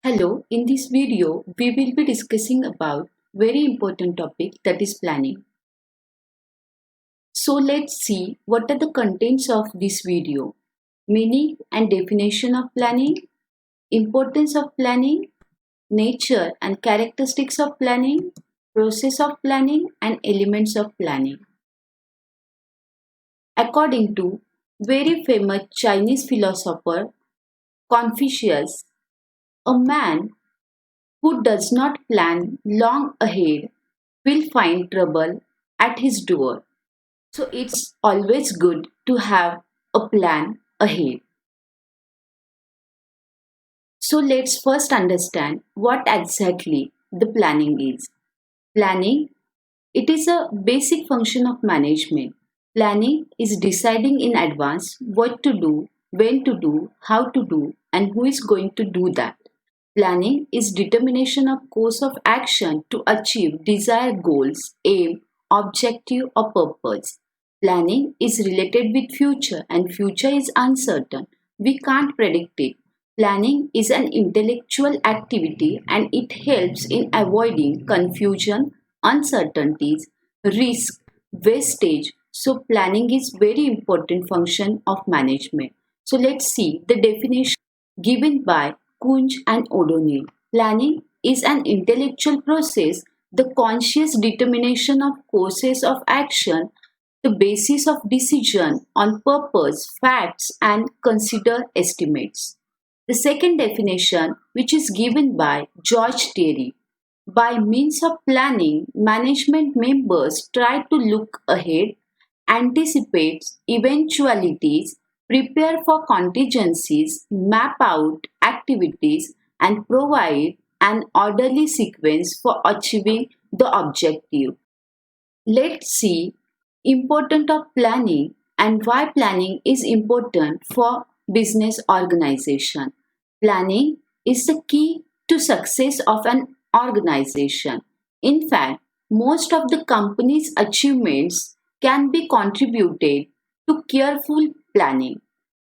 Hello, in this video, we will be discussing about very important topic that is planning. So let's see what are the contents of this video. Meaning and definition of planning, importance of planning, nature and characteristics of planning, process of planning and elements of planning. According to very famous Chinese philosopher Confucius, a man who does not plan long ahead will find trouble at his door. So it's always good to have a plan ahead. So let's first understand what exactly the planning is. Planning, it is a basic function of management. Planning is deciding in advance what to do, when to do, how to do, and who is going to do that. Planning is determination of course of action to achieve desired goals, aim, objective or purpose. Planning is related with future and future is uncertain. We can't predict it. Planning is an intellectual activity and it helps in avoiding confusion, uncertainties, risk, wastage. So planning is very important function of management. So let's see the definition given by Kunj and O'Donnell. Planning is an intellectual process, the conscious determination of courses of action, the basis of decision on purpose, facts, and consider estimates. The second definition, which is given by George Terry, by means of planning, management members try to look ahead, anticipate eventualities, prepare for contingencies, map out activities, and provide an orderly sequence for achieving the objective. Let's see importance of planning and why planning is important for business organization. Planning is the key to success of an organization. In fact, most of the company's achievements can be contributed to careful planning.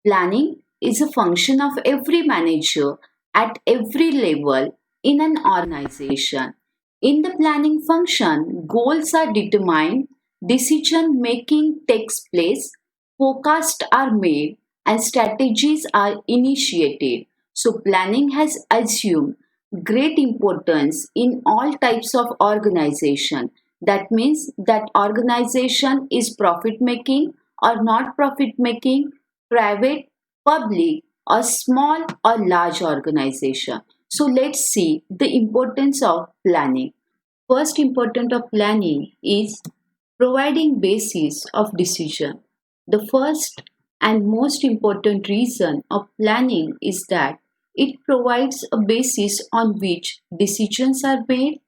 Planning is a function of every manager at every level in an organization. In the planning function, goals are determined, decision making takes place, forecasts are made, and strategies are initiated. So, planning has assumed great importance in all types of organization. That means that organization is profit making or not profit making, private, public, or small or large organization. So let's see the importance of planning. First important of planning is providing basis of decision. The first and most important reason of planning is that it provides a basis on which decisions are made.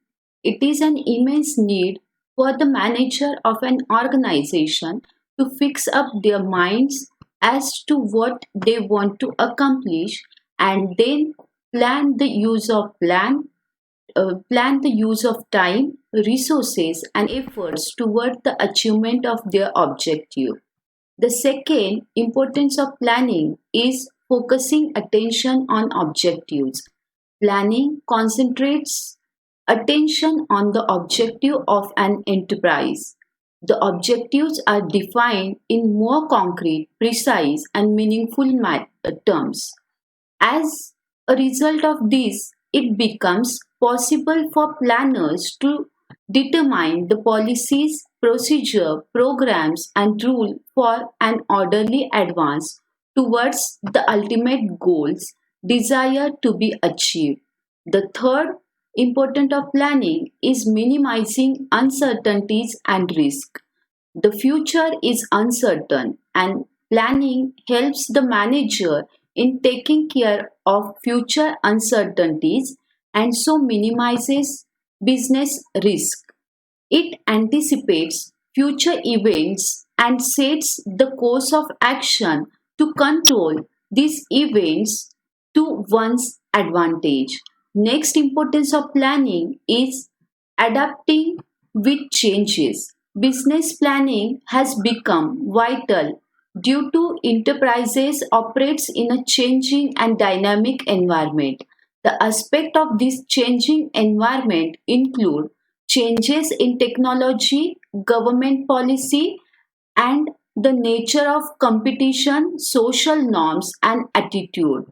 It is an immense need for the manager of an organization to fix up their minds as to what they want to accomplish and then plan the use of time, resources, and efforts toward the achievement of their objective. The second importance of planning is focusing attention on objectives. Planning concentrates attention on the objective of an enterprise. The objectives are defined in more concrete, precise, and meaningful terms. As a result of this, it becomes possible for planners to determine the policies, procedure, programs, and rule for an orderly advance towards the ultimate goals desired to be achieved. The third important of planning is minimizing uncertainties and risk. The future is uncertain, and planning helps the manager in taking care of future uncertainties and so minimizes business risk. It anticipates future events and sets the course of action to control these events to one's advantage. Next importance of planning is adapting with changes. Business planning has become vital due to enterprises operates in a changing and dynamic environment. The aspect of this changing environment include changes in technology, government policy, and the nature of competition, social norms, and attitude.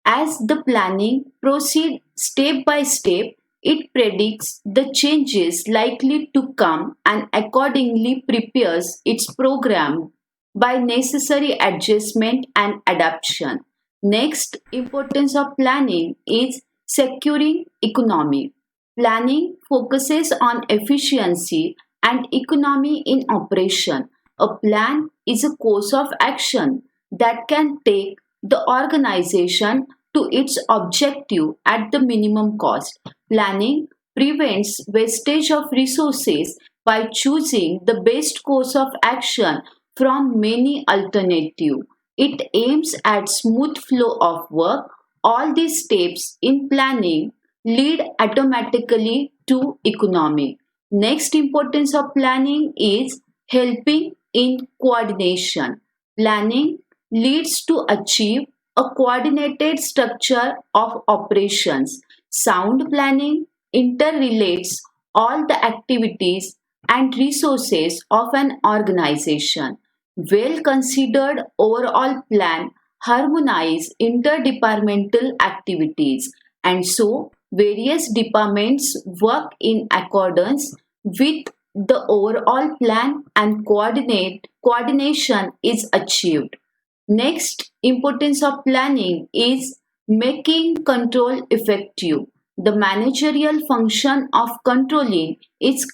As the planning proceeds step by step, it predicts the changes likely to come and accordingly prepares its program by necessary adjustment and adaptation. Next, importance of planning is securing economy. Planning focuses on efficiency and economy in operation. A plan is a course of action that can take the organization to its objective at the minimum cost. Planning prevents wastage of resources by choosing the best course of action from many alternatives. It aims at smooth flow of work. All these steps in planning lead automatically to economy. Next importance of planning is helping in coordination. Planning leads to achieve a coordinated structure of operations. Sound planning interrelates all the activities and resources of an organization. Well considered overall plan harmonize interdepartmental activities, and so various departments work in accordance with the overall plan and coordination is achieved. Next, importance of planning is making control effective. The managerial function of controlling is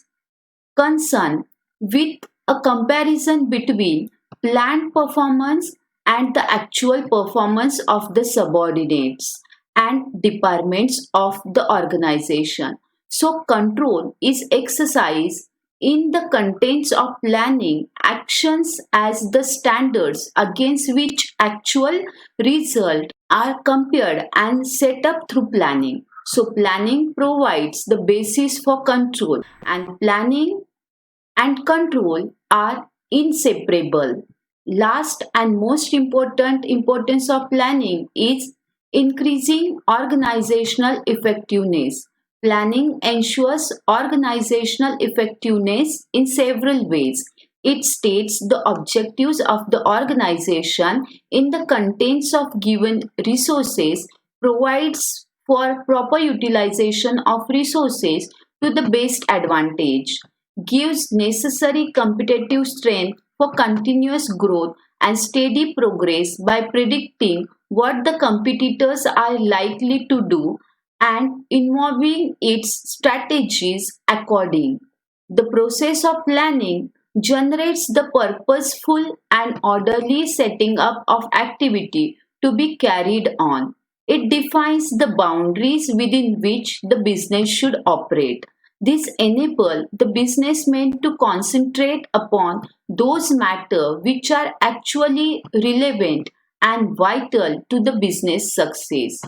concerned with a comparison between planned performance and the actual performance of the subordinates and departments of the organization. So, control is exercised in the contents of planning actions as the standards against which actual results are compared and set up through planning. So, planning provides the basis for control, and planning and control are inseparable. Last and most important importance of planning is increasing organizational effectiveness. Planning ensures organizational effectiveness in several ways. It states the objectives of the organization in the contents of given resources, provides for proper utilization of resources to the best advantage, gives necessary competitive strength for continuous growth and steady progress by predicting what the competitors are likely to do and involving its strategies according. The process of planning generates the purposeful and orderly setting up of activity to be carried on. It defines the boundaries within which the business should operate. This enables the businessmen to concentrate upon those matters which are actually relevant and vital to the business success.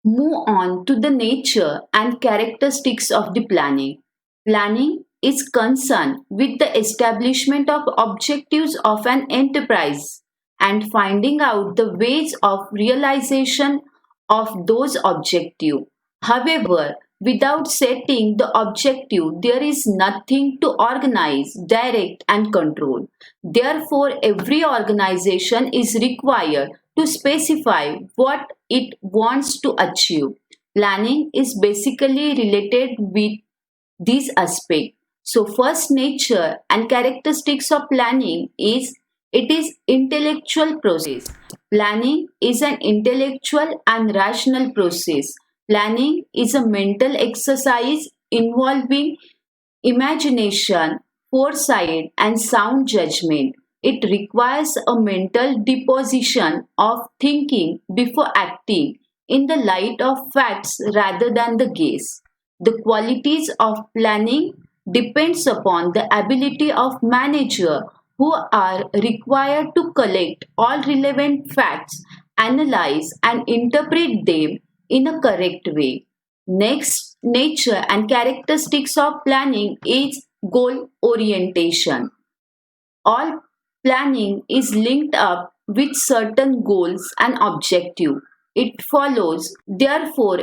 Move on to the nature and characteristics of the planning. Planning is concerned with the establishment of objectives of an enterprise and finding out the ways of realization of those objectives. However, without setting the objective, there is nothing to organize, direct, and control. Therefore, every organization is required to specify what it wants to achieve. Planning is basically related with this aspect. So, first nature and characteristics of planning is it is intellectual process. Planning is an intellectual and rational process. Planning is a mental exercise involving imagination, foresight, and sound judgment. It requires a mental deposition of thinking before acting in the light of facts rather than the guess. The qualities of planning depends upon the ability of manager who are required to collect all relevant facts, analyze and interpret them in a correct way. Next, nature and characteristics of planning is goal orientation. All planning is linked up with certain goals and objective. It follows, therefore,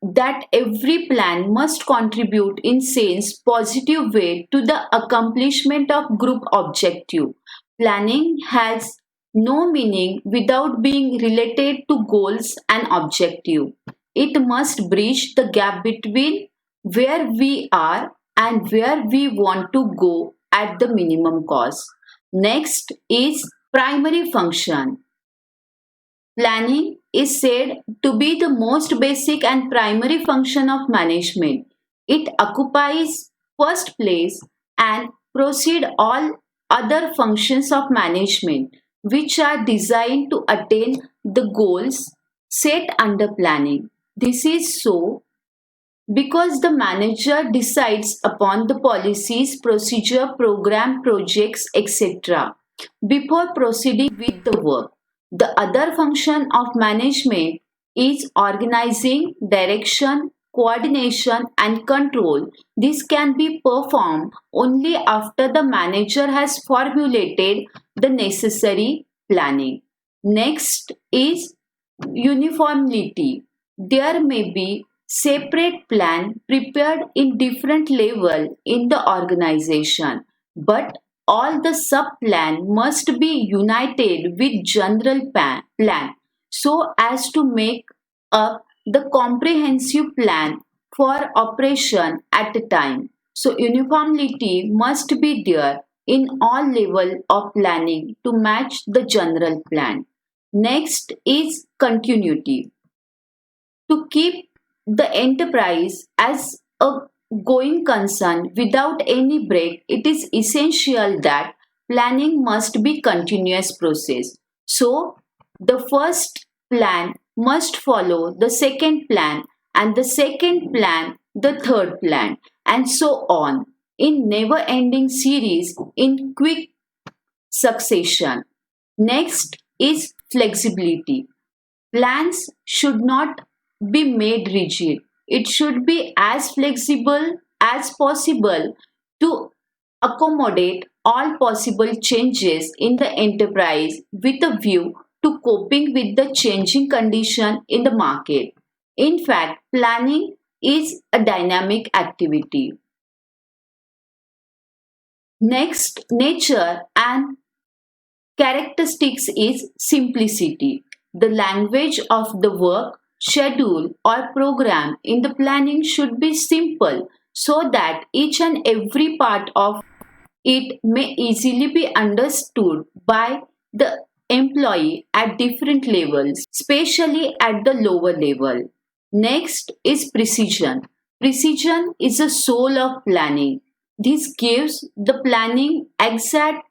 that every plan must contribute in sense positive way to the accomplishment of group objective. Planning has no meaning without being related to goals and objective. It must bridge the gap between where we are and where we want to go at the minimum cost. Next is primary function. Planning is said to be the most basic and primary function of management. It occupies first place and proceed all other functions of management which are designed to attain the goals set under planning. This is so because the manager decides upon the policies, procedure, program, projects, etc. before proceeding with the work. The other function of management is organizing, direction, coordination, and control. This can be performed only after the manager has formulated the necessary planning. Next is uniformity. There may be separate plan prepared in different level in the organization, but all the sub plan must be united with general plan so as to make up the comprehensive plan for operation at a time. So uniformity must be there in all level of planning to match the general plan. Next is continuity. To keep the enterprise as a going concern without any break, it is essential that planning must be continuous process. So the first plan must follow the second plan and the second plan the third plan and so on in never ending series in quick succession. Next is flexibility. Plans should not be made rigid. It should be as flexible as possible to accommodate all possible changes in the enterprise with a view to coping with the changing condition in the market. In fact, planning is a dynamic activity. Next, nature and characteristics is simplicity. The language of the work, schedule, or program in the planning should be simple so that each and every part of it may easily be understood by the employee at different levels, especially at the lower level. Next is precision. Precision is the soul of planning. This gives the planning exact,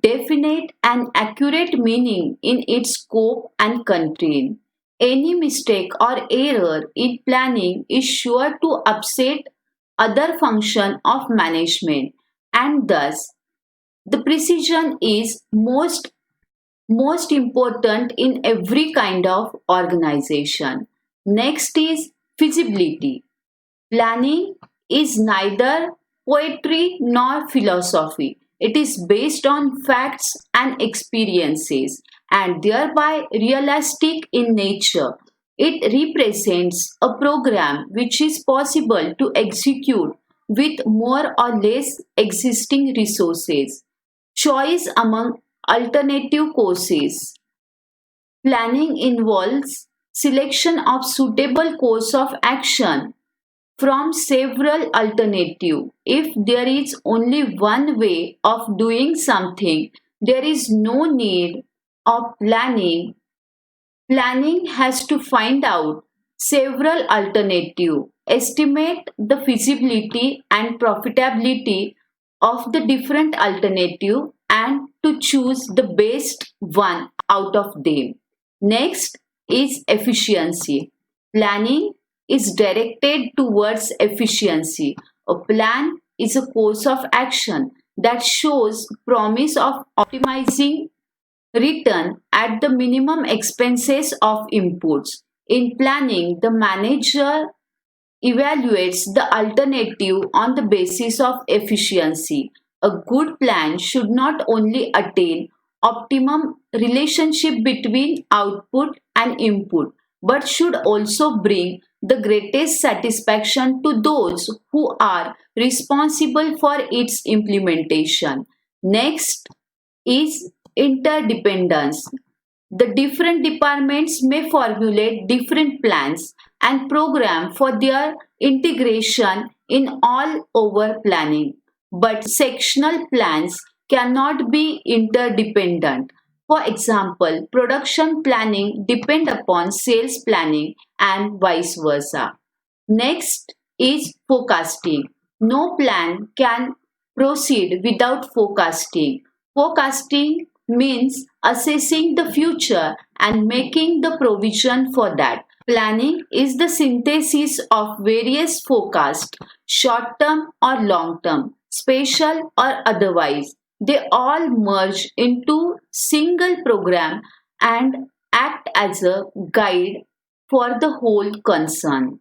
definite, and accurate meaning in its scope and content. Any mistake or error in planning is sure to upset other function of management, and thus the precision is most important in every kind of organization. Next is feasibility. Planning is neither poetry nor philosophy. It is based on facts and experiences and thereby realistic in nature. It represents a program which is possible to execute with more or less existing resources. Choice among alternative courses. Planning involves selection of suitable course of action from several alternatives. If there is only one way of doing something, there is no need of planning. Planning has to find out several alternatives, estimate the feasibility and profitability of the different alternative and to choose the best one out of them. Next is efficiency. Planning is directed towards efficiency. A plan is a course of action that shows promise of optimizing return at the minimum expenses of inputs. In planning, the manager evaluates the alternative on the basis of efficiency. A good plan should not only attain optimum relationship between output and input but should also bring the greatest satisfaction to those who are responsible for its implementation. Next is interdependence. The different departments may formulate different plans and program for their integration in all over planning, but sectional plans cannot be interdependent. For example, production planning depend upon sales planning and vice versa. Next is forecasting. No plan can proceed without forecasting. Forecasting means assessing the future and making the provision for that. Planning is the synthesis of various forecasts, short term or long term, spatial or otherwise. They all merge into single program and act as a guide for the whole concern.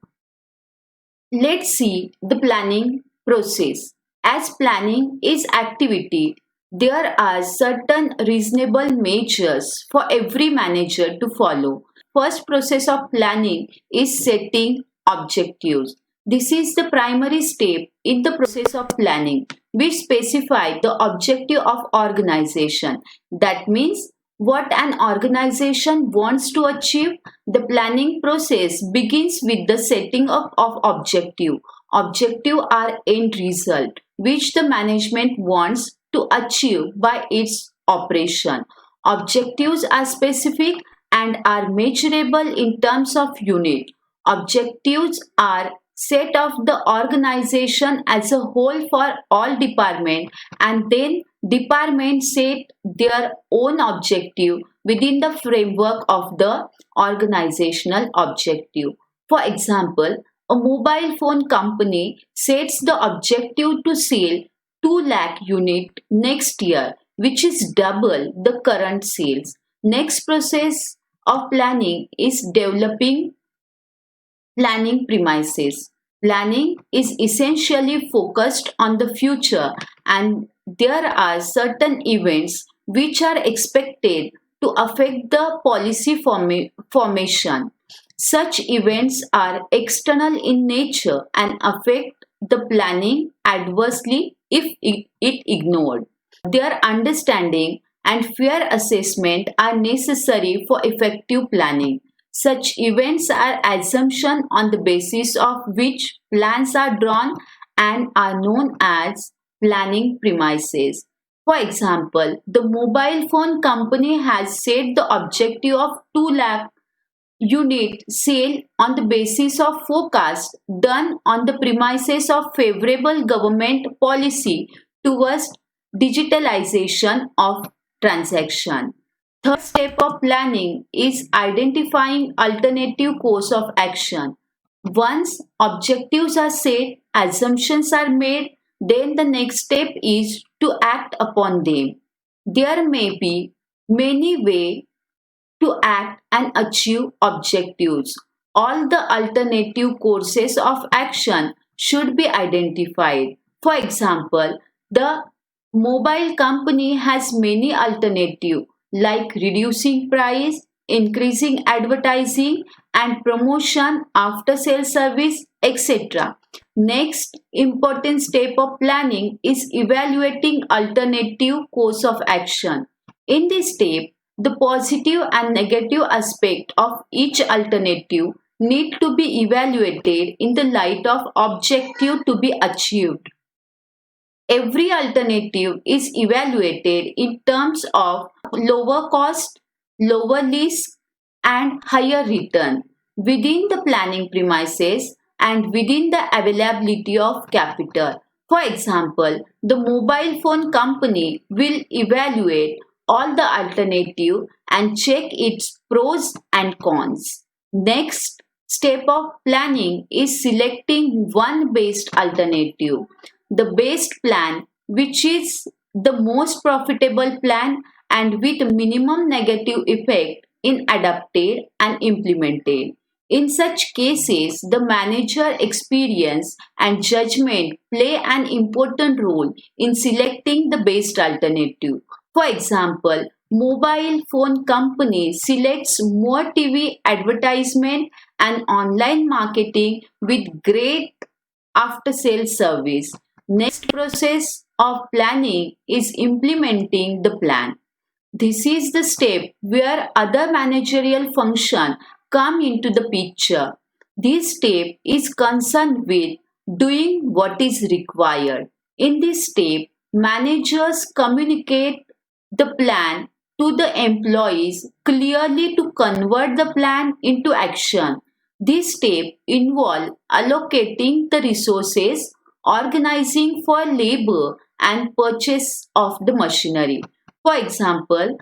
Let's see the planning process. As planning is activity, there are certain reasonable measures for every manager to follow. First process of planning is setting objectives. This is the primary step in the process of planning, which specify the objective of organization. That means what an organization wants to achieve. The planning process begins with the setting up of objective. Objective are end result which the management wants to achieve by its operation. Objectives are specific and are measurable in terms of unit. Objectives are set of the organization as a whole for all department, and then departments set their own objective within the framework of the organizational objective. For example, a mobile phone company sets the objective to sell 2 lakh unit next year, which is double the current sales. Next process of planning is developing planning premises. Planning is essentially focused on the future, and there are certain events which are expected to affect the policy formation. Such events are external in nature and affect the planning adversely if it ignored. Their understanding and fair assessment are necessary for effective planning. Such events are assumptions on the basis of which plans are drawn and are known as planning premises. For example, the mobile phone company has set the objective of 2 lakh unit sale on the basis of forecast done on the premises of favorable government policy towards digitalization of transaction. Third step of planning is identifying alternative course of action. Once objectives are set, assumptions are made, then the next step is to act upon them. There may be many ways to act and achieve objectives. All the alternative courses of action should be identified. For example, the mobile company has many alternatives like reducing price, increasing advertising and promotion, after sales service, etc. Next important step of planning is evaluating alternative course of action. In this step, the positive and negative aspect of each alternative need to be evaluated in the light of objective to be achieved. Every alternative is evaluated in terms of lower cost, lower risk, and higher return within the planning premises and within the availability of capital. For example, the mobile phone company will evaluate all the alternative and check its pros and cons. Next step of planning is selecting one best alternative. The best plan, which is the most profitable plan and with minimum negative effect, in adapted and implemented. In such cases, the manager experience and judgment play an important role in selecting the best alternative. For example, mobile phone company selects more TV advertisement and online marketing with great after sales service. Next process of planning is implementing the plan. This is the step where other managerial functions come into the picture. This step is concerned with doing what is required. In this step, managers communicate the plan to the employees clearly to convert the plan into action. This step involves allocating the resources, organizing for labor, and purchase of the machinery. For example,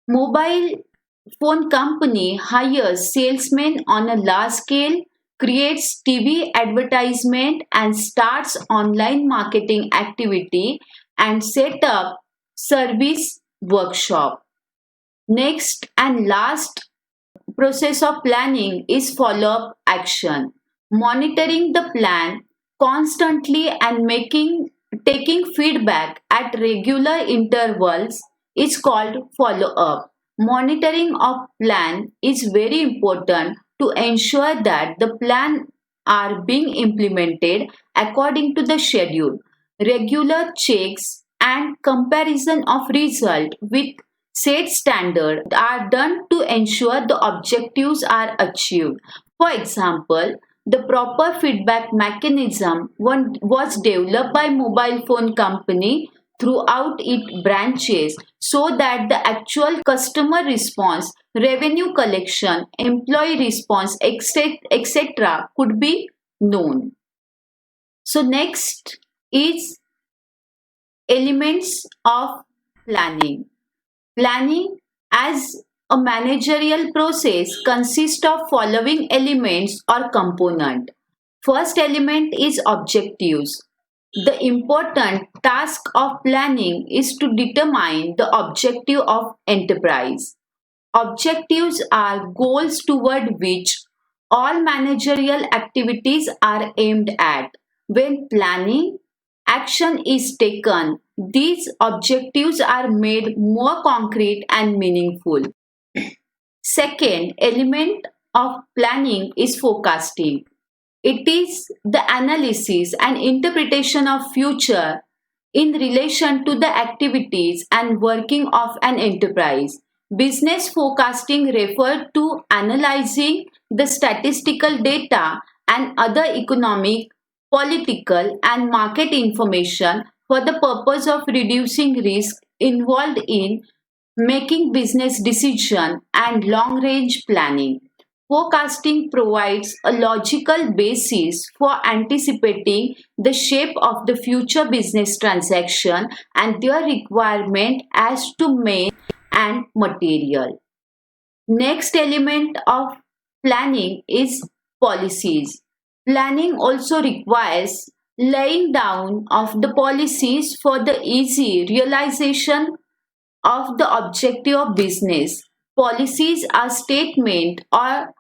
mobile phone company hires salesmen on a large scale, creates TV advertisement and starts online marketing activity and set up service workshop. Next and last process of planning is follow-up action. Monitoring the plan constantly and taking feedback at regular intervals is called follow-up. Monitoring of plan is very important to ensure that the plan are being implemented according to the schedule. Regular checks and comparison of result with set standard are done to ensure the objectives are achieved. For example, the proper feedback mechanism was developed by mobile phone company throughout its branches so that the actual customer response, revenue collection, employee response, etc. could be known. So next is elements of planning. Planning as a managerial process consists of following elements or component. First element is objectives. The important task of planning is to determine the objective of enterprise. Objectives are goals toward which all managerial activities are aimed at. When planning action is taken, these objectives are made more concrete and meaningful. Second element of planning is forecasting. It is the analysis and interpretation of future in relation to the activities and working of an enterprise. Business forecasting refers to analyzing the statistical data and other economic, political, and market information for the purpose of reducing risk involved in making business decision and long range planning. Forecasting provides a logical basis for anticipating the shape of the future business transaction and their requirement as to men and material. Next element of planning is policies. Planning also requires laying down of the policies for the easy realization of the objective of business. Policies are statements or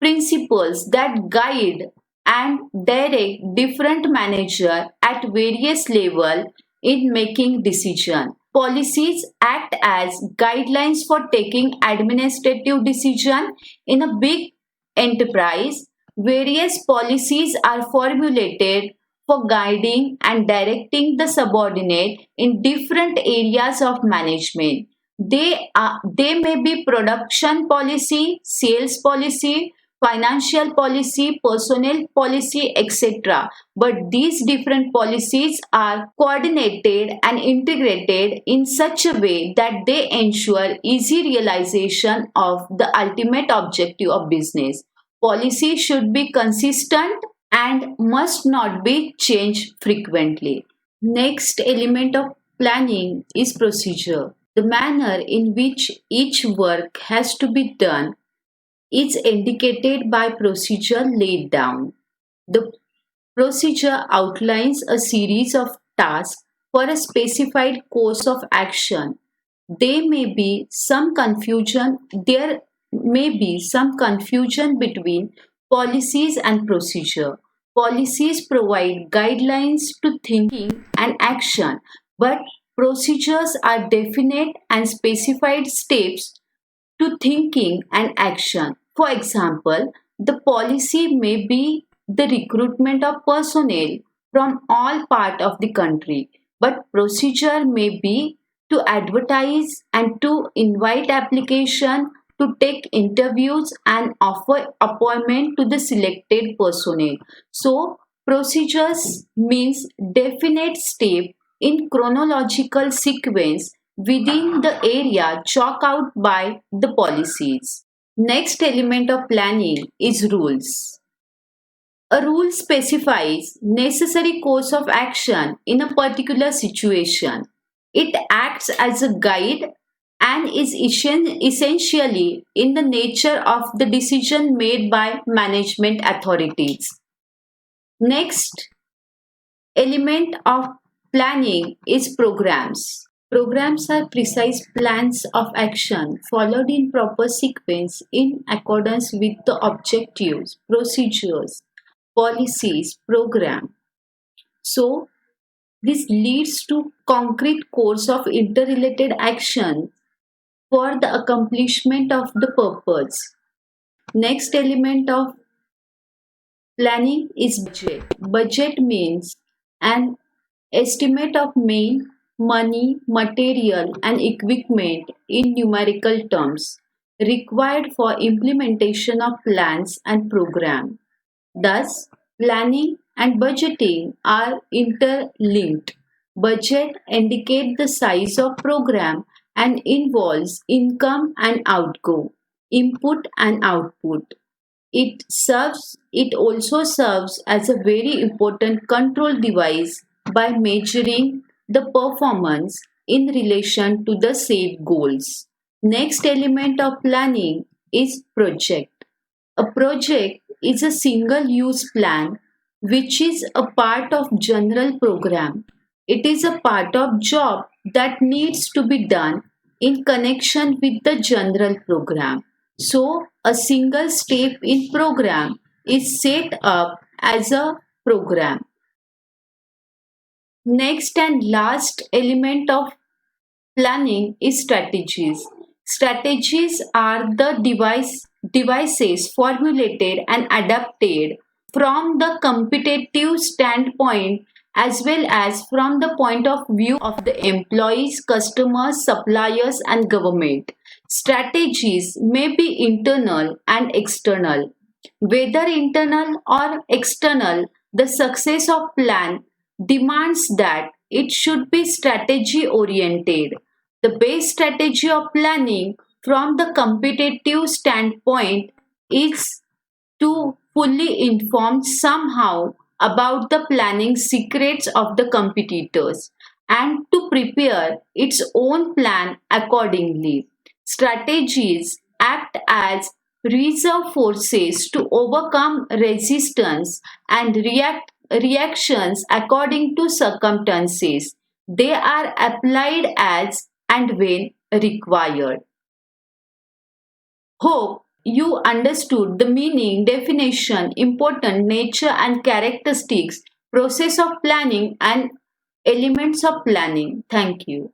principles that guide and direct different managers at various levels in making decisions. Policies act as guidelines for taking administrative decisions in a big enterprise. Various policies are formulated for guiding and directing the subordinate in different areas of management. They may be production policy, sales policy, financial policy, personnel policy, etc. But these different policies are coordinated and integrated in such a way that they ensure easy realization of the ultimate objective of business. Policy should be consistent and must not be changed frequently. Next element of planning is procedure. The manner in which each work has to be done is indicated by procedure laid down. The procedure outlines a series of tasks for a specified course of action. There may be some confusion between policies and procedure. Policies provide guidelines to thinking and action, but Procedures are definite and specified steps to thinking and action. For example, the policy may be the recruitment of personnel from all parts of the country, but procedure may be to advertise and to invite application, to take interviews and offer appointment to the selected personnel. So procedures means definite step in chronological sequence within the area chalked out by the policies. Next element of planning is rules. A rule specifies necessary course of action in a particular situation. It acts as a guide and is essentially in the nature of the decision made by management authorities. Next element of planning is programs. Programs are precise plans of action followed in proper sequence in accordance with the objectives, procedures, policies, program. So, this leads to concrete course of interrelated action for the accomplishment of the purpose. Next element of planning is budget. Budget means an estimate of main money, material, and equipment in numerical terms required for implementation of plans and program. Thus, planning and budgeting are interlinked. Budget indicates the size of program and involves income and outgo, input and output. It also serves as a very important control device by measuring the performance in relation to the set goals. Next element of planning is project. A project is a single use plan which is a part of general program. It is a part of job that needs to be done in connection with the general program. So a single step in program is set up as a program. Next and last element of planning is strategies. Strategies are the devices formulated and adapted from the competitive standpoint as well as from the point of view of the employees, customers, suppliers, and government. Strategies may be internal and external. Whether internal or external, the success of plan demands that it should be strategy oriented. The base strategy of planning from the competitive standpoint is to fully inform somehow about the planning secrets of the competitors and to prepare its own plan accordingly. Strategies act as reserve forces to overcome resistance and reactions according to circumstances. They are applied as and when required. Hope you understood the meaning, definition, important nature and characteristics, process of planning and elements of planning. Thank you.